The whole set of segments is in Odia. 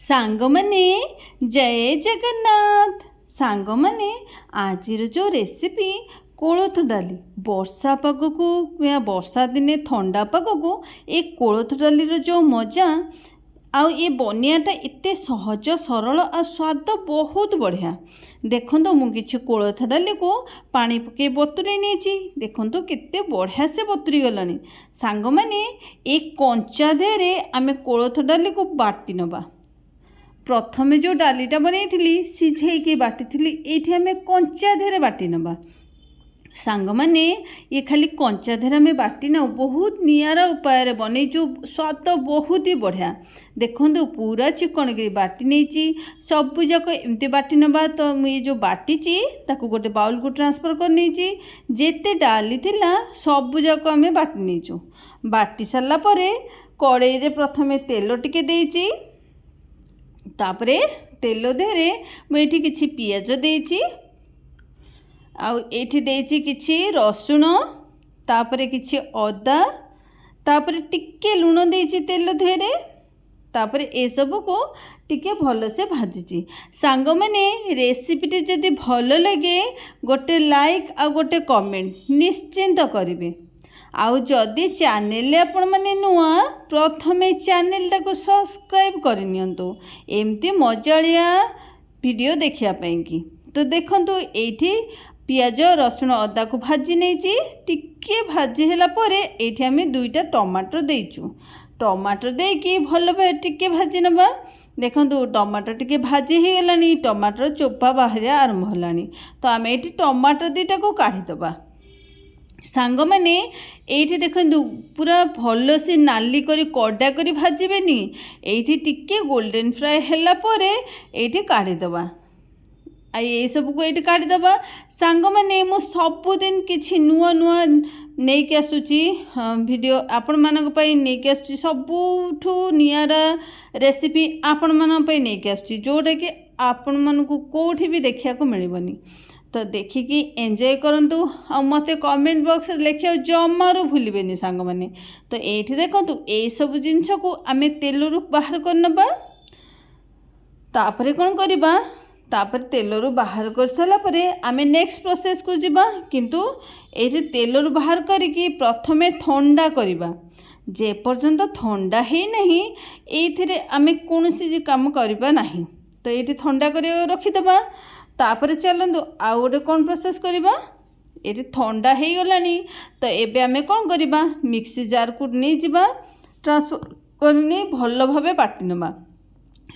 ସାଙ୍ଗମାନେ ଜୟ ଜଗନ୍ନାଥ। ସାଙ୍ଗମାନେ ଆଜିର ଯେଉଁ ରେସିପି କୋଳଥ ଡାଲି, ବର୍ଷା ପାଗକୁ ବର୍ଷା ଦିନେ ଥଣ୍ଡା ପାଗକୁ ଏ କୋଳଥ ଡାଲିର ଯେଉଁ ମଜା ଆଉ ଏ ବନିଆଟା ଏତେ ସହଜ ସରଳ ଆଉ ସ୍ୱାଦ ବହୁତ ବଢ଼ିଆ। ଦେଖନ୍ତୁ ମୁଁ କିଛି କୋଳଥ ଡାଲିକୁ ପାଣି ପକାଇ ବତୁରେଇ ନେଇଛି। ଦେଖନ୍ତୁ କେତେ ବଢ଼ିଆ ସେ ବତୁରି ଗଲାଣି। ସାଙ୍ଗମାନେ ଏ କଞ୍ଚା ଦେହରେ ଆମେ କୋଳଥ ଡାଲିକୁ ବାଟି ନେବା। ପ୍ରଥମେ ଯେଉଁ ଡାଲିଟା ବନେଇଥିଲି ସିଝେଇକି ବାଟିଥିଲି, ଏଇଠି ଆମେ କଞ୍ଚା ଦେହରେ ବାଟି ନେବା। ସାଙ୍ଗମାନେ ଇଏ ଖାଲି କଞ୍ଚା ଦେହରେ ଆମେ ବାଟି ନେଉ, ବହୁତ ନିଆରା ଉପାୟରେ ବନେଇଛୁ, ସ୍ୱାଦ ବହୁତ ହି ବଢ଼ିଆ। ଦେଖନ୍ତୁ ପୁରା ଚିକଣିକିରି ବାଟି ନେଇଛି, ସବୁଯାକ ଏମିତି ବାଟି ନେବା। ତ ମୁଁ ଏ ଯେଉଁ ବାଟିଛି ତାକୁ ଗୋଟେ ବାଉଲକୁ ଟ୍ରାନ୍ସଫର୍ କରି ନେଇଛି। ଯେତେ ଡାଲି ଥିଲା ସବୁଯାକ ଆମେ ବାଟି ନେଇଛୁ। ବାଟି ସାରିଲା ପରେ କଡ଼େଇରେ ପ୍ରଥମେ ତେଲ ଟିକେ ଦେଇଛି, ତାପରେ ତେଲ ଦେହରେ ମୁଁ ଏଇଠି କିଛି ପିଆଜ ଦେଇଛି, ଆଉ ଏଇଠି ଦେଇଛି କିଛି ରସୁଣ, ତାପରେ କିଛି ଅଦା, ତାପରେ ଟିକେ ଲୁଣ ଦେଇଛି ତେଲ ଦେହରେ। ତାପରେ ଏସବୁକୁ ଟିକେ ଭଲସେ ଭାଜିଛି। ସାଙ୍ଗମାନେ ରେସିପିଟି ଯଦି ଭଲ ଲାଗେ ଗୋଟେ ଲାଇକ୍ ଆଉ ଗୋଟେ କମେଣ୍ଟ ନିଶ୍ଚିନ୍ତ କରିବେ। ଆଉ ଯଦି ଚ୍ୟାନେଲରେ ଆପଣମାନେ ନୂଆ, ପ୍ରଥମେ ଚ୍ୟାନେଲଟାକୁ ସବସ୍କ୍ରାଇବ୍ କରିନିଅନ୍ତୁ ଏମିତି ମଜାଳିଆ ଭିଡ଼ିଓ ଦେଖିବା ପାଇଁକି। ତ ଦେଖନ୍ତୁ ଏଇଠି ପିଆଜ ରସୁଣ ଅଦାକୁ ଭାଜି ନେଇଛି। ଟିକେ ଭାଜି ହେଲା ପରେ ଏଇଠି ଆମେ 2ଟା ଟମାଟୋ ଦେଇଛୁ। ଟମାଟୋ ଦେଇକି ଭଲ ଭାବେ ଟିକେ ଭାଜି ନେବା। ଦେଖନ୍ତୁ ଟମାଟୋ ଟିକେ ଭାଜି ହେଇଗଲାଣି, ଟମାଟୋର ଚୋପା ବାହାରିବା ଆରମ୍ଭ ହେଲାଣି। ତ ଆମେ ଏଇଠି ଟମାଟୋ 2ଟାକୁ କାଢ଼ିଦେବା। ସାଙ୍ଗମାନେ ଏଇଠି ଦେଖନ୍ତୁ ପୁରା ଭଲସେ ନାଲି କରି କଡ଼ା କରି ଭାଜିବେନି, ଏଇଠି ଟିକେ ଗୋଲ୍ଡେନ୍ ଫ୍ରାଏ ହେଲା ପରେ ଏଇଠି କାଢ଼ିଦେବା। ଆଉ ଏଇସବୁକୁ ଏଇଠି କାଢ଼ିଦେବା। ସାଙ୍ଗମାନେ ମୁଁ ସବୁଦିନ କିଛି ନୂଆ ନୂଆ ନେଇକି ଆସୁଛି ଭିଡ଼ିଓ ଆପଣମାନଙ୍କ ପାଇଁ ନେଇକି ଆସୁଛି। ସବୁଠୁ ନିଆରା ରେସିପି ଆପଣମାନଙ୍କ ପାଇଁ ନେଇକି ଆସୁଛି, ଯେଉଁଟାକି ଆପଣମାନଙ୍କୁ କେଉଁଠି ବି ଦେଖିବାକୁ ମିଳିବନି। ତ ଦେଖିକି ଏନ୍ଜୟ କରନ୍ତୁ, ଆଉ ମୋତେ କମେଣ୍ଟ ବକ୍ସରେ ଲେଖିବାକୁ ଜମାରୁ ଭୁଲିବେନି ସାଙ୍ଗମାନେ। ତ ଏଇଠି ଦେଖନ୍ତୁ ଏଇସବୁ ଜିନିଷକୁ ଆମେ ତେଲରୁ ବାହାର କରିନେବା। ତାପରେ କ'ଣ କରିବା, ତାପରେ ତେଲରୁ ବାହାର କରିସାରିଲା ପରେ ଆମେ ନେକ୍ସଟ ପ୍ରୋସେସକୁ ଯିବା। କିନ୍ତୁ ଏଇଠି ତେଲରୁ ବାହାର କରିକି ପ୍ରଥମେ ଥଣ୍ଡା କରିବା। ଯେପର୍ଯ୍ୟନ୍ତ ଥଣ୍ଡା ହେଇନାହିଁ ଏଇଥିରେ ଆମେ କୌଣସି କାମ କରିବା ନାହିଁ। ତ ଏଇଠି ଥଣ୍ଡା କରି ରଖିଦେବା। ତାପରେ ଚାଲନ୍ତୁ ଆଉ ଗୋଟେ କ'ଣ ପ୍ରୋସେସ୍ କରିବା। ଏଠି ଥଣ୍ଡା ହେଇଗଲାଣି, ତ ଏବେ ଆମେ କ'ଣ କରିବା, ମିକ୍ସି ଜାର୍କୁ ନେଇଯିବା, ଟ୍ରାନ୍ସଫର୍ କରି ନେଇ ଭଲ ଭାବେ ବାଟି ନେବା।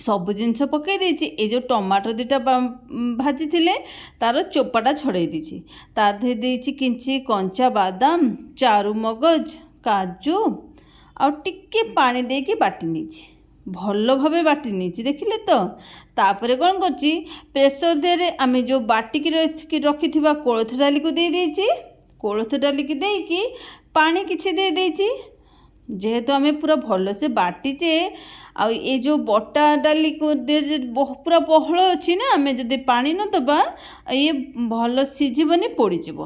ସବୁ ଜିନିଷ ପକାଇ ଦେଇଛି। ଏ ଯେଉଁ ଟମାଟୋ 2ଟା ଭାଜିଥିଲେ ତାର ଚୋପାଟା ଛଡ଼େଇ ଦେଇଛି। ତା ଦେହରେ ଦେଇଛି କିଛି କଞ୍ଚା ବାଦାମ, ଚାରୁମଗଜ, କାଜୁ, ଆଉ ଟିକେ ପାଣି ଦେଇକି ବାଟି ନେଇଛି। ଭଲ ଭାବେ ବାଟି ନେଇଛି, ଦେଖିଲେ ତ। ତାପରେ କ'ଣ କରୁଛି, ପ୍ରେସର ଦେହରେ ଆମେ ଯେଉଁ ବାଟିକି ରଖିଥିବା କୋଳଥ ଡାଲିକୁ ଦେଇଦେଇଛି। କୋଳଥ ଡାଲିକି ଦେଇକି ପାଣି କିଛି ଦେଇଦେଇଛି। ଯେହେତୁ ଆମେ ପୁରା ଭଲସେ ବାଟିଛେ, ଆଉ ଏ ଯେଉଁ ବଟା ଡାଲିକୁ ପୁରା ବହଳ ଅଛି ନା, ଆମେ ଯଦି ପାଣି ନ ଦେବା ଇଏ ଭଲ ସିଝିବନି, ପୋଡ଼ିଯିବ।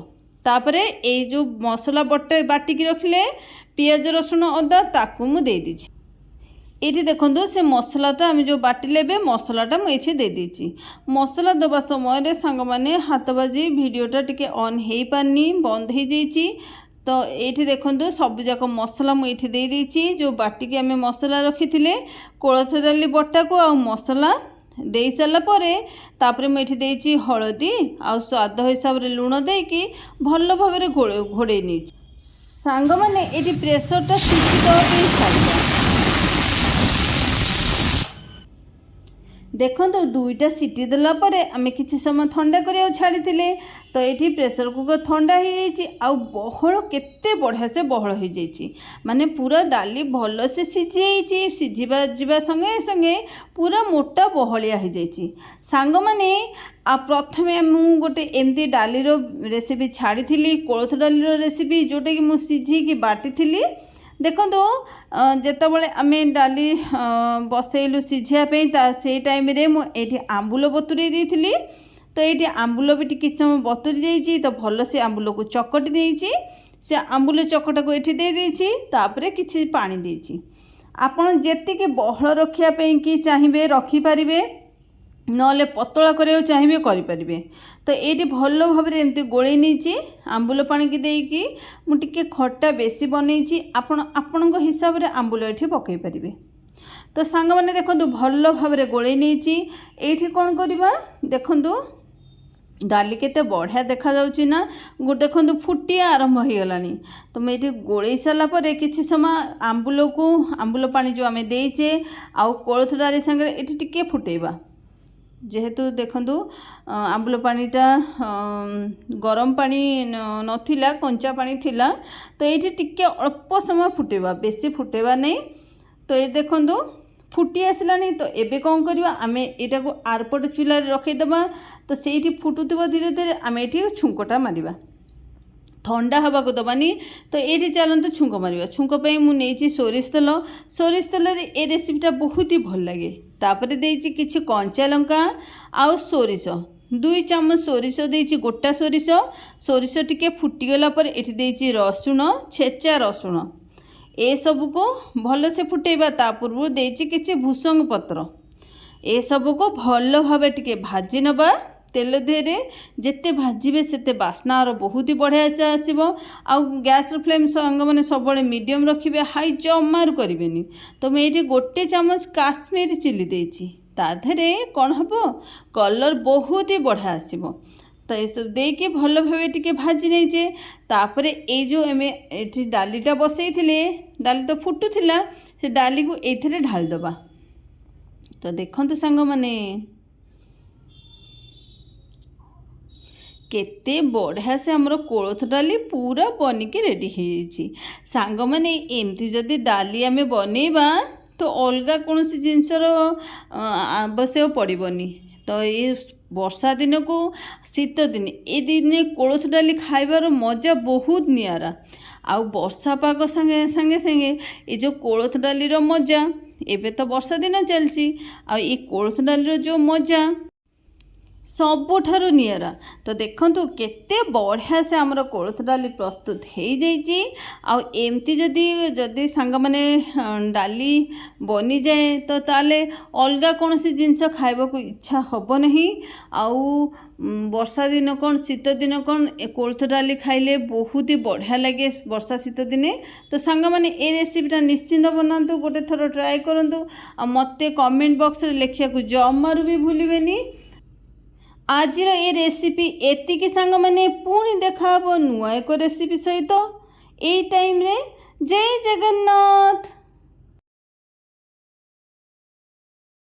ତାପରେ ଏଇ ଯେଉଁ ମସଲା ବାଟିକି ରଖିଲେ ପିଆଜ ରସୁଣ ଅଦା, ତାକୁ ମୁଁ ଦେଇଦେଇଛି। ଏଇଠି ଦେଖନ୍ତୁ ସେ ମସଲାଟା ଆମେ ଯେଉଁ ବାଟିଲେ ଏବେ ମସଲାଟା ମୁଁ ଏଇଠି ଦେଇଦେଇଛି। ମସଲା ଦେବା ସମୟରେ ସାଙ୍ଗମାନେ ହାତ ବାଜି ଭିଡ଼ିଓଟା ଟିକେ ଅନ୍ ହେଇପାରିନି, ବନ୍ଦ ହେଇଯାଇଛି। ତ ଏଇଠି ଦେଖନ୍ତୁ ସବୁଯାକ ମସଲା ମୁଁ ଏଇଠି ଦେଇଦେଇଛି। ଯେଉଁ ବାଟିକି ଆମେ ମସଲା ରଖିଥିଲେ କୋଳଥ ଡାଲି ବଟାକୁ ଆଉ ମସଲା ଦେଇସାରିଲା ପରେ ତାପରେ ମୁଁ ଏଇଠି ଦେଇଛି ହଳଦୀ ଆଉ ସ୍ୱାଦ ହିସାବରେ ଲୁଣ ଦେଇକି ଭଲ ଭାବରେ ଘୋଡ଼େଇ ନେଇଛି। ସାଙ୍ଗମାନେ ଏଇଠି ପ୍ରେସରଟା ସିଟି ଦେବା ପାଇଁ ଛାଡ଼ିବା। ଦେଖନ୍ତୁ 2ଟା ସିଟି ଦେଲା ପରେ ଆମେ କିଛି ସମୟ ଥଣ୍ଡା କରିବାକୁ ଛାଡ଼ିଥିଲେ। ତ ଏଇଠି ପ୍ରେସର କୁକର୍ ଥଣ୍ଡା ହେଇଯାଇଛି, ଆଉ ବହଳ କେତେ ବଢ଼ିଆ ସେ ବହଳ ହେଇଯାଇଛି। ମାନେ ପୁରା ଡାଲି ଭଲସେ ସିଝି ଯିବା ସଙ୍ଗେ ସଙ୍ଗେ ପୁରା ମୋଟା ବହଳିଆ ହେଇଯାଇଛି। ସାଙ୍ଗମାନେ ପ୍ରଥମେ ମୁଁ ଗୋଟେ ଏମିତି ଡାଲିର ରେସିପି ଛାଡ଼ିଥିଲି, କୋଳଥ ଡାଲିର ରେସିପି, ଯେଉଁଟାକି ମୁଁ ସିଝେଇକି ବାଟିଥିଲି। ଦେଖନ୍ତୁ ଯେତେବେଳେ ଆମେ ଡାଲି ବସେଇଲୁ ସିଝିବା ପାଇଁ, ସେଇ ଟାଇମ୍ରେ ମୁଁ ଏଇଠି ଆମ୍ବୁଲ ବତୁରେଇ ଦେଇଥିଲି। ତ ଏଇଠି ଆମ୍ବୁଲ ବି ଟିକେ ସମୟ ବତୁରି ଯାଇଛି। ତ ଭଲସେ ଆମ୍ବୁଲକୁ ଚକଟି ଦେଇଛି। ସେ ଆମ୍ବୁଲ ଚକଟାକୁ ଏଇଠି ଦେଇଦେଇଛି। ତାପରେ କିଛି ପାଣି ଦେଇଛି। ଆପଣ ଯେତିକି ବହଳ ରଖିବା ପାଇଁ କି ଚାହିଁବେ ରଖିପାରିବେ, ନହେଲେ ପତଳା କରିବାକୁ ଚାହିଁବେ କରିପାରିବେ। ତ ଏଇଠି ଭଲ ଭାବରେ ଏମିତି ଗୋଳେଇ ନେଇଛି ଆମ୍ବୁଲ ପାଣିକି ଦେଇକି। ମୁଁ ଟିକେ ଖଟା ବେଶୀ ବନେଇଛି, ଆପଣ ଆପଣଙ୍କ ହିସାବରେ ଆମ୍ବୁଲ ଏଠି ପକାଇ ପାରିବେ। ତ ସାଙ୍ଗମାନେ ଦେଖନ୍ତୁ ଭଲ ଭାବରେ ଗୋଳେଇ ନେଇଛି। ଏଇଠି କ'ଣ କରିବା ଦେଖନ୍ତୁ, ଡାଲି କେତେ ବଢ଼ିଆ ଦେଖାଯାଉଛି ନା। ଦେଖନ୍ତୁ ଫୁଟିବା ଆରମ୍ଭ ହୋଇଗଲାଣି। ତ ମୁଁ ଏଇଠି ଗୋଳେଇ ସାରିଲା ପରେ କିଛି ସମୟ ଆମ୍ବୁଲ ପାଣି ଯେଉଁ ଆମେ ଦେଇଛେ ଆଉ କୋଳଥ ଡାଲି ସାଙ୍ଗରେ ଏଇଠି ଟିକେ ଫୁଟେଇବା। ଯେହେତୁ ଦେଖନ୍ତୁ ଆମ୍ବୁଲ ପାଣିଟା ଗରମ ପାଣି ନଥିଲା, କଞ୍ଚା ପାଣି ଥିଲା। ତ ଏଇଠି ଟିକେ ଅଳ୍ପ ସମୟ ଫୁଟେଇବା, ବେଶୀ ଫୁଟେଇବା ନାହିଁ। ତ ଏ ଦେଖନ୍ତୁ ଫୁଟି ଆସିଲାଣି। ତ ଏବେ କ'ଣ କରିବା, ଆମେ ଏଇଟାକୁ ଆରପଟ ଚୁଲାରେ ରଖିଦେବା। ତ ସେଇଠି ଫୁଟୁଥିବ ଧୀରେ ଧୀରେ, ଆମେ ଏଠି ଛୁଙ୍କଟା ମାରିବା, ଥଣ୍ଡା ହେବାକୁ ଦେବାନି। ତ ଏଇଠି ଚାଲନ୍ତୁ ଛୁଙ୍କ ମାରିବା। ଛୁଙ୍କ ପାଇଁ ମୁଁ ନେଇଛି ସୋରିଷ ତେଲ। ସୋରିଷ ତେଲରେ ଏ ରେସିପିଟା ବହୁତ ହି ଭଲ ଲାଗେ। ତାପରେ ଦେଇଛି କିଛି କଞ୍ଚା ଲଙ୍କା ଆଉ ସୋରିଷ, 2 ଚାମଚ ସୋରିଷ ଦେଇଛି, ଗୋଟା ସୋରିଷ। ସୋରିଷ ଟିକେ ଫୁଟିଗଲା ପରେ ଏଠି ଦେଇଛି ରସୁଣ, ଛେଚା ରସୁଣ। ଏସବୁକୁ ଭଲସେ ଫୁଟେଇବା। ତା ପୂର୍ବରୁ ଦେଇଛି କିଛି ଭୃଷଙ୍ଗ ପତ୍ର। ଏସବୁକୁ ଭଲ ଭାବେ ଟିକେ ଭାଜି ନେବା ତେଲ ଦେହରେ। ଯେତେ ଭାଜିବେ ସେତେ ବାସ୍ନାର ବହୁତ ହି ବଢ଼ିଆ ସେ ଆସିବ। ଆଉ ଗ୍ୟାସ୍ର ଫ୍ଲେମ୍ ସାଙ୍ଗମାନେ ସବୁବେଳେ ମିଡ଼ିୟମ୍ ରଖିବେ, ହାଇ ଜମାରୁ କରିବେନି। ତ ମୁଁ ଏଇଠି 1 ଚାମଚ କାଶ୍ମୀରୀ ଚିଲି ଦେଇଛି। ତା ଦେହରେ କ'ଣ ହେବ, କଲର୍ ବହୁତ ହି ବଢ଼ିଆ ଆସିବ। ତ ଏସବୁ ଦେଇକି ଭଲ ଭାବେ ଟିକେ ଭାଜି ନେଇଛେ। ତାପରେ ଏଇ ଯେଉଁ ଆମେ ଏଠି ଡାଲିଟା ବସେଇଥିଲେ, ଡାଲି ତ ଫୁଟୁଥିଲା, ସେ ଡାଲିକୁ ଏଇଥିରେ ଢାଳିଦେବା। ତ ଦେଖନ୍ତୁ ସାଙ୍ଗମାନେ କେତେ ବଢ଼ିଆ ସେ ଆମର କୋଳଥ ଡାଲି ପୁରା ବନିକି ରେଡ଼ି ହେଇଯାଇଛି। ସାଙ୍ଗମାନେ ଏମିତି ଯଦି ଡାଲି ଆମେ ବନେଇବା ତ ଅଲଗା କୌଣସି ଜିନିଷର ଆବଶ୍ୟକ ପଡ଼ିବନି। ତ ଏ ବର୍ଷା ଦିନକୁ ଶୀତ ଦିନେ ଏ ଦିନେ କୋଳଥ ଡାଲି ଖାଇବାର ମଜା ବହୁତ ନିଆରା। ଆଉ ବର୍ଷା ପାଗ ସାଙ୍ଗେ ସାଙ୍ଗେ ଏ ଯେଉଁ କୋଳଥ ଡାଲିର ମଜା, ଏବେ ତ ବର୍ଷା ଦିନ ଚାଲିଛି, ଆଉ ଏ କୋଳଥ ଡାଲିର ଯେଉଁ ମଜା ସବୁଠାରୁ ନିଆରା। ତ ଦେଖନ୍ତୁ କେତେ ବଢ଼ିଆ ସେ ଆମର କୋଳଥ ଡାଲି ପ୍ରସ୍ତୁତ ହେଇଯାଇଛି। ଆଉ ଏମିତି ଯଦି ସାଙ୍ଗମାନେ ଡାଲି ବନିଯାଏ ତ ତାହେଲେ ଅଲଗା କୌଣସି ଜିନିଷ ଖାଇବାକୁ ଇଚ୍ଛା ହେବ ନାହିଁ। ଆଉ ବର୍ଷା ଦିନ କ'ଣ ଶୀତ ଦିନ କ'ଣ ଏ କୋଳଥ ଡାଲି ଖାଇଲେ ବହୁତ ହି ବଢ଼ିଆ ଲାଗେ ବର୍ଷା ଶୀତ ଦିନେ। ତ ସାଙ୍ଗମାନେ ଏ ରେସିପିଟା ନିଶ୍ଚିନ୍ତ ବନାନ୍ତୁ, ଗୋଟେ ଥର ଟ୍ରାଏ କରନ୍ତୁ। ଆଉ ମୋତେ କମେଣ୍ଟ ବକ୍ସରେ ଲେଖିବାକୁ ଜମାରୁ ବି ଭୁଲିବେନି। ଆଜିର ଏ ରେସିପି ଏତିକି ସାଙ୍ଗମାନେ। ପୁଣି ଦେଖା ହେବ ନୂଆ ଏକ ରେସିପି ସହିତ ଏଇ ଟାଇମ୍ରେ। ଜୟ ଜଗନ୍ନାଥ।